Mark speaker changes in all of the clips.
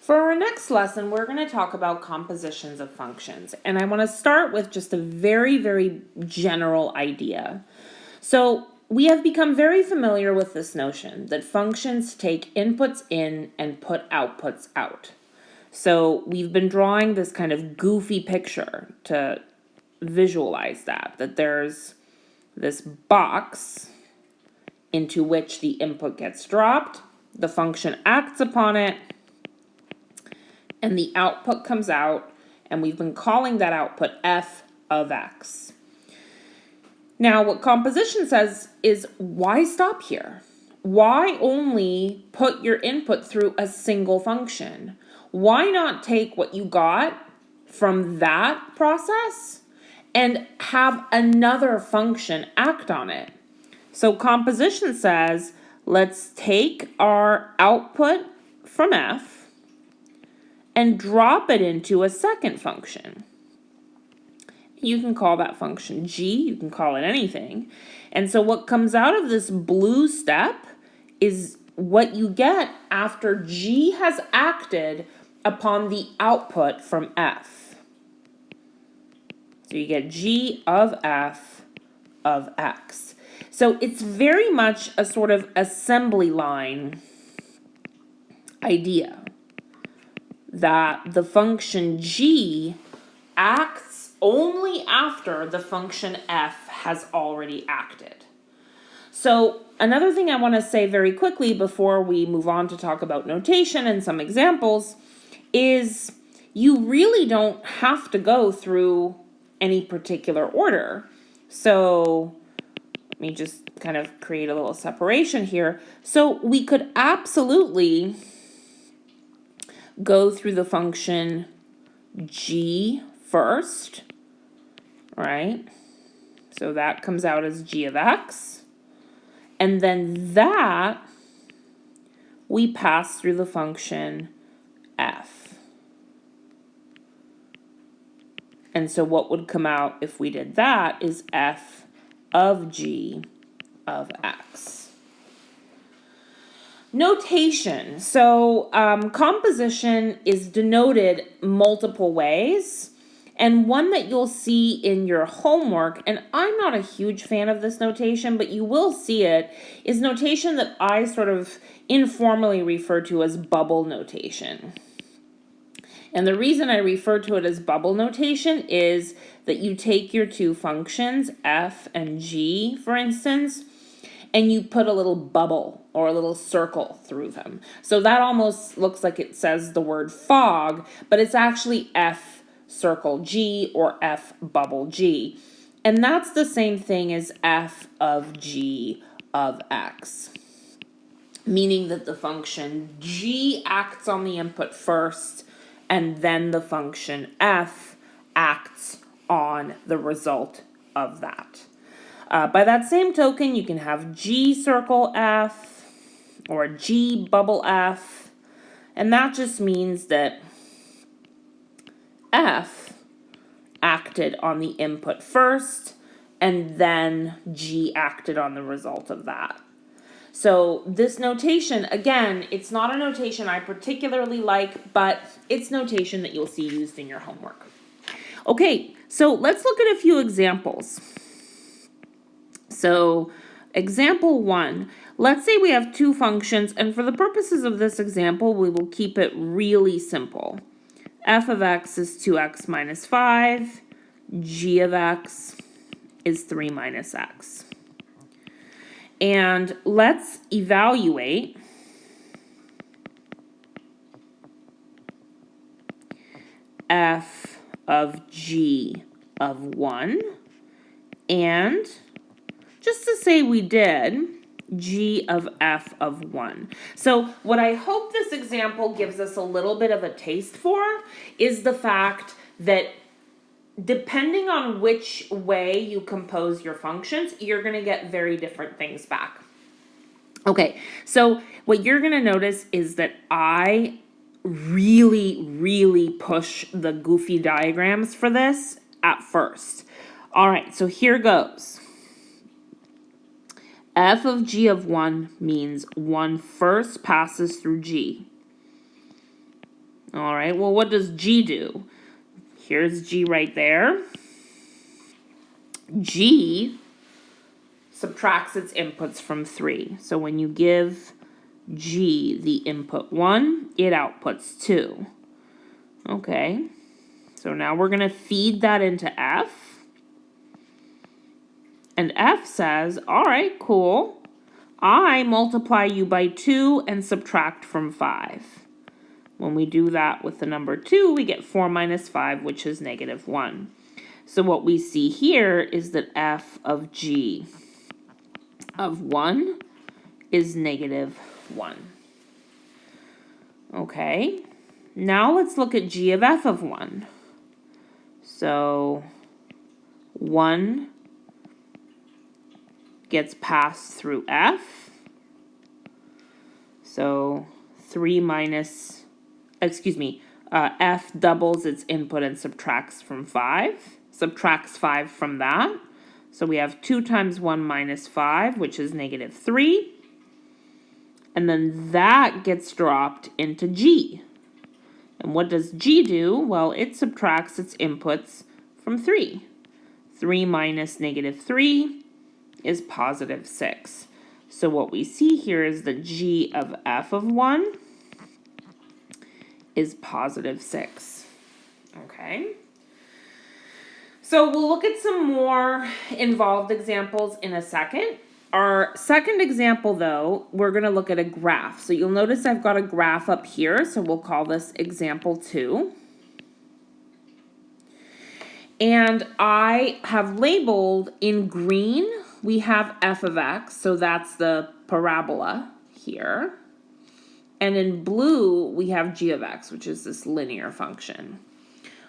Speaker 1: For our next lesson, we're going to talk about compositions of functions. And I want to start with just a very, very general idea. So we have become very familiar with this notion that functions take inputs in and put outputs out. So we've been drawing this kind of goofy picture to visualize that there's this box into which the input gets dropped, the function acts upon it, and the output comes out, and we've been calling that output f of x. Now, what composition says is, why stop here? Why only put your input through a single function? Why not take what you got from that process and have another function act on it? So composition says, let's take our output from f and drop it into a second function. You can call that function g, you can call it anything. And so what comes out of this blue step is what you get after g has acted upon the output from f. So you get g of f of x. So it's very much a sort of assembly line idea that the function g acts only after the function f has already acted. So another thing I want to say very quickly before we move on to talk about notation and some examples is you really don't have to go through any particular order. So let me just kind of create a little separation here. So we could absolutely go through the function g first, right? So that comes out as g of x. And then that we pass through the function f. And so what would come out if we did that is f of g of x. Notation. So composition is denoted multiple ways. And one that you'll see in your homework, and I'm not a huge fan of this notation, but you will see it, is notation that I sort of informally refer to as bubble notation. And the reason I refer to it as bubble notation is that you take your two functions, f and g, for instance, and you put a little bubble or a little circle through them. So that almost looks like it says the word fog, but it's actually f circle g or f bubble g. And that's the same thing as f of g of x, meaning that the function g acts on the input first, and then the function f acts on the result of that. By that same token, you can have g circle f or g bubble f, and that just means that f acted on the input first, and then g acted on the result of that. So this notation, again, it's not a notation I particularly like, but it's notation that you'll see used in your homework. Okay, so let's look at a few examples. So example 1, let's say we have two functions, and for the purposes of this example, we will keep it really simple. F of x is 2x minus 5, g of x is 3 minus x. And let's evaluate f of g of 1, and just to say we did, g of f of 1. So what I hope this example gives us a little bit of a taste for is the fact that depending on which way you compose your functions, you're going to get very different things back. Okay, so what you're going to notice is that I really push the goofy diagrams for this at first. All right, so here goes. F of g of 1 means 1 first passes through g. All right, well, what does G do? Here's G right there. G subtracts its inputs from 3. So when you give G the input 1, it outputs 2. Okay, so now we're going to feed that into F. And F says, all right, cool. I multiply you by 2 and subtract from 5. When we do that with the number 2, we get 4 minus 5, which is negative 1. So what we see here is that F of G of 1 is negative 1. Okay, now let's look at G of F of 1. So 1 gets passed through F. So 3 minus, F doubles its input and subtracts from 5. Subtracts 5 from that. So we have 2 times 1 minus 5, which is negative 3. And then that gets dropped into G. And what does G do? Well, it subtracts its inputs from 3. 3 minus negative 3 is positive 6. So what we see here is that G of F of 1 is positive 6. Okay? So we'll look at some more involved examples in a second. Our second example, though, we're going to look at a graph. So you'll notice I've got a graph up here, so we'll call this example 2. And I have labeled in green, we have f of x, so that's the parabola here. And in blue, we have g of x, which is this linear function.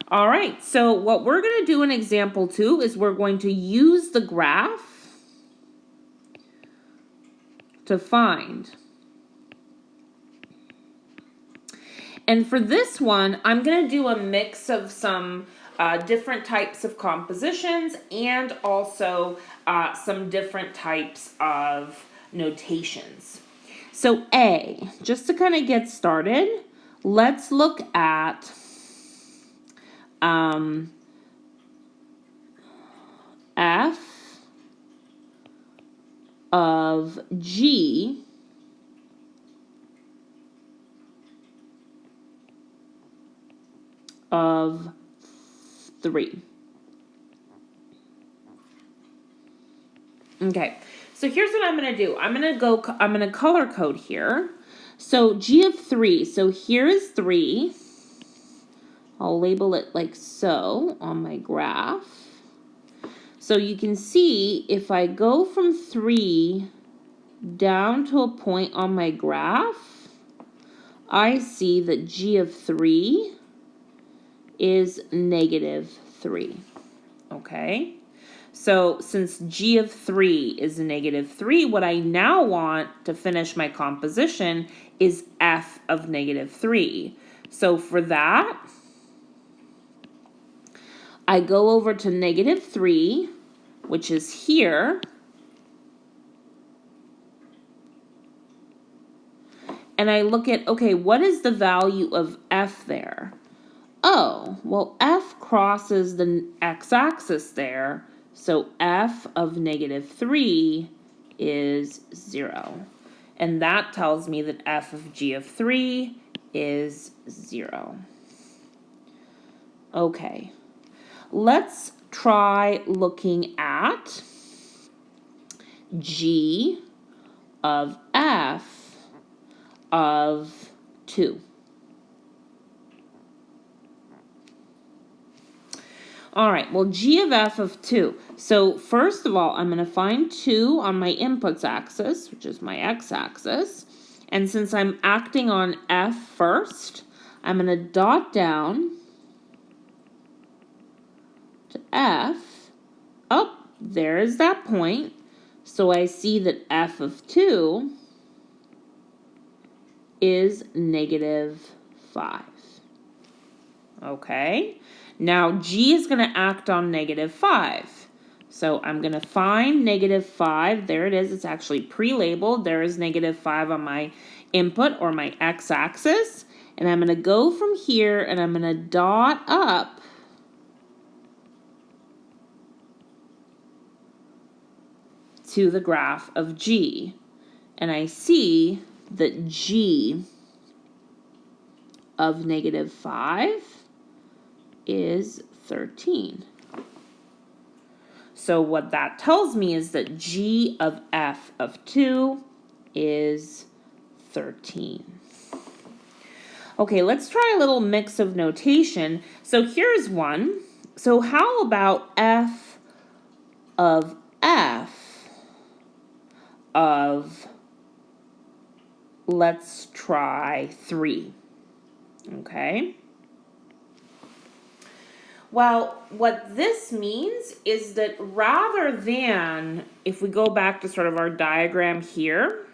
Speaker 1: All right, so what we're going to do in example 2 is we're going to use the graph to find. And for this one, I'm going to do a mix of some different types of compositions and also some different types of notations. So A, just to kind of get started, let's look at f of g of 3. Okay, so here's what I'm going to do. I'm going to color code here. So g of 3, so here is 3. I'll label it like so on my graph. So you can see if I go from 3 down to a point on my graph, I see that g of 3 is negative 3. Okay? So since g of 3 is negative 3, what I now want to finish my composition is f of negative 3. So for that, I go over to negative 3, which is here, and I look at, okay, what is the value of f there? Oh, well, f crosses the x-axis there, so f of negative 3 is 0. And that tells me that f of g of 3 is 0. Okay. Let's try looking at g of f of 2. All right, well, g of f of 2. So first of all, I'm going to find 2 on my inputs axis, which is my x-axis. And since I'm acting on f first, I'm going to dot down to f. Oh, there's that point. So I see that f of 2 is negative 5. Okay, now g is going to act on negative 5. So I'm going to find negative 5. There it is. It's actually pre-labeled. There is negative 5 on my input or my x-axis. And I'm going to go from here and I'm going to dot up to the graph of G. And I see that G of negative 5 is 13. So what that tells me is that G of f of 2 is 13. Okay, let's try a little mix of notation. So here's one. So how about f of let's try 3. Okay. Well, what this means is that rather than, if we go back to sort of our diagram here,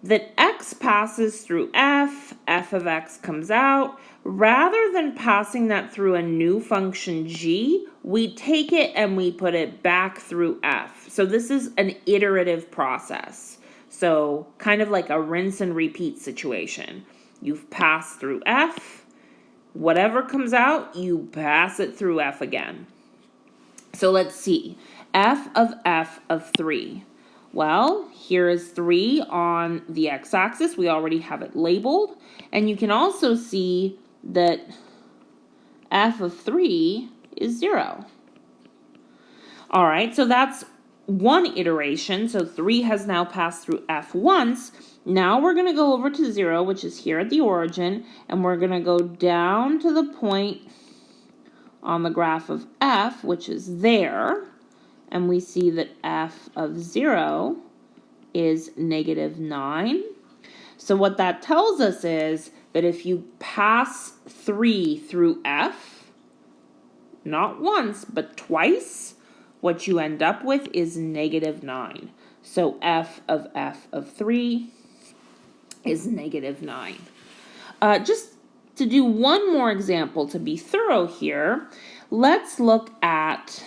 Speaker 1: that x passes through f of x comes out, rather than passing that through a new function g, we take it and we put it back through f. So this is an iterative process. So kind of like a rinse and repeat situation. You've passed through f, whatever comes out, you pass it through f again. So let's see. F of 3. Well, here is 3 on the x-axis. We already have it labeled. And you can also see that f of 3 is 0. All right, so that's one iteration. So 3 has now passed through f once. Now we're going to go over to 0, which is here at the origin, and we're going to go down to the point on the graph of f, which is there, and we see that f of 0 is negative 9. So what that tells us is that if you pass 3 through f, not once, but twice, what you end up with is negative 9. So f of 3 is negative 9. Just to do one more example to be thorough here, let's look at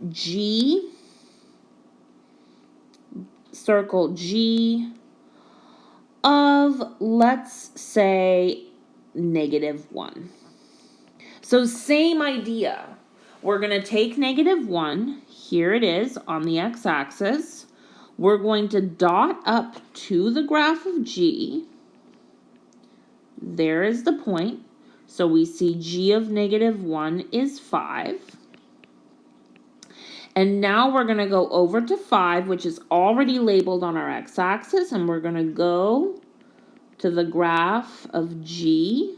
Speaker 1: G, circle G of, let's say, negative 1. So same idea. We're going to take negative 1. Here it is on the x-axis. We're going to dot up to the graph of G. There is the point. So we see G of negative 1 is 5. And now we're going to go over to 5, which is already labeled on our x-axis, and we're going to go to the graph of G,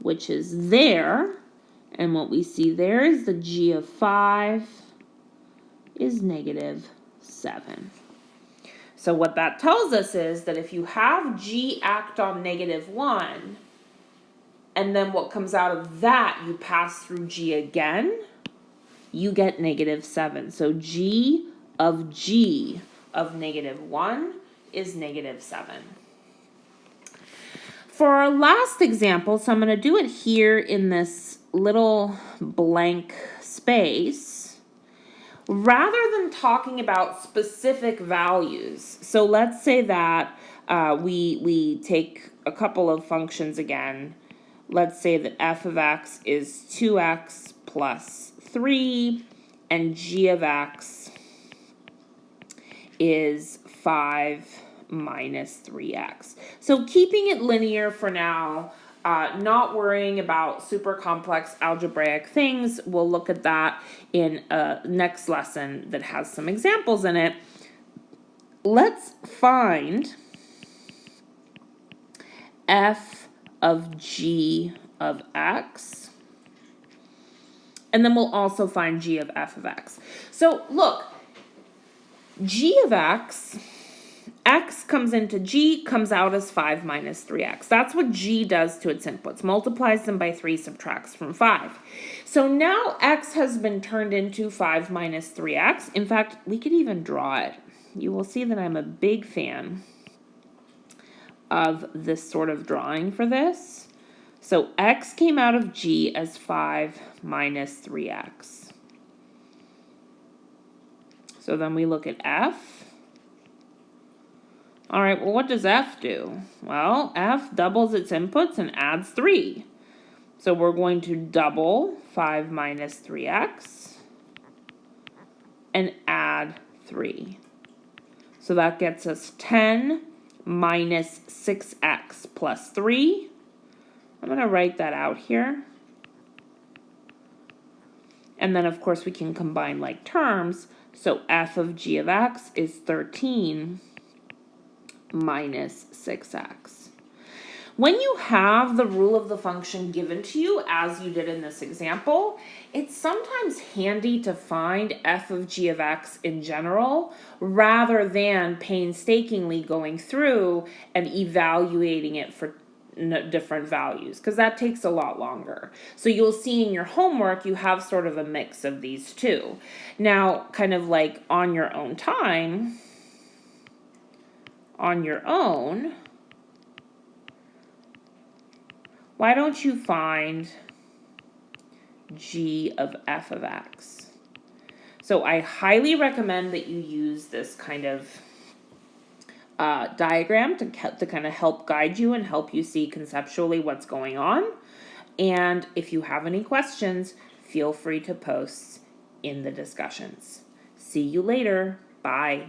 Speaker 1: which is there. And what we see there is the G of 5 is negative 7. So what that tells us is that if you have G act on negative 1, and then what comes out of that, you pass through G again, you get negative 7. So G of negative 1 is negative 7. For our last example, so I'm going to do it here in this little blank space, rather than talking about specific values. So let's say that we take a couple of functions again. Let's say that f of x is 2x plus 3, and g of x is 5 minus 3x. So keeping it linear for now, not worrying about super complex algebraic things. We'll look at that in a next lesson that has some examples in it. Let's find f of g of x. And then we'll also find g of f of x. So look, g of x comes into g, comes out as 5 minus 3x. That's what g does to its inputs. Multiplies them by 3, subtracts from 5. So now x has been turned into 5 minus 3x. In fact, we could even draw it. You will see that I'm a big fan of this sort of drawing for this. So x came out of g as 5 minus 3x. So then we look at f. All right, well, what does f do? Well, f doubles its inputs and adds 3. So we're going to double 5 minus 3x and add 3. So that gets us 10 minus 6x plus 3. I'm going to write that out here. And then, of course, we can combine like terms. So f of g of x is 13 minus 6x. When you have the rule of the function given to you, as you did in this example, it's sometimes handy to find f of g of x in general, rather than painstakingly going through and evaluating it for different values, because that takes a lot longer. So you'll see in your homework, you have sort of a mix of these two. Now, kind of like on your own time, on your own, why don't you find g of f of x? So I highly recommend that you use this kind of diagram to kind of help guide you and help you see conceptually what's going on. And if you have any questions, feel free to post in the discussions. See you later. Bye.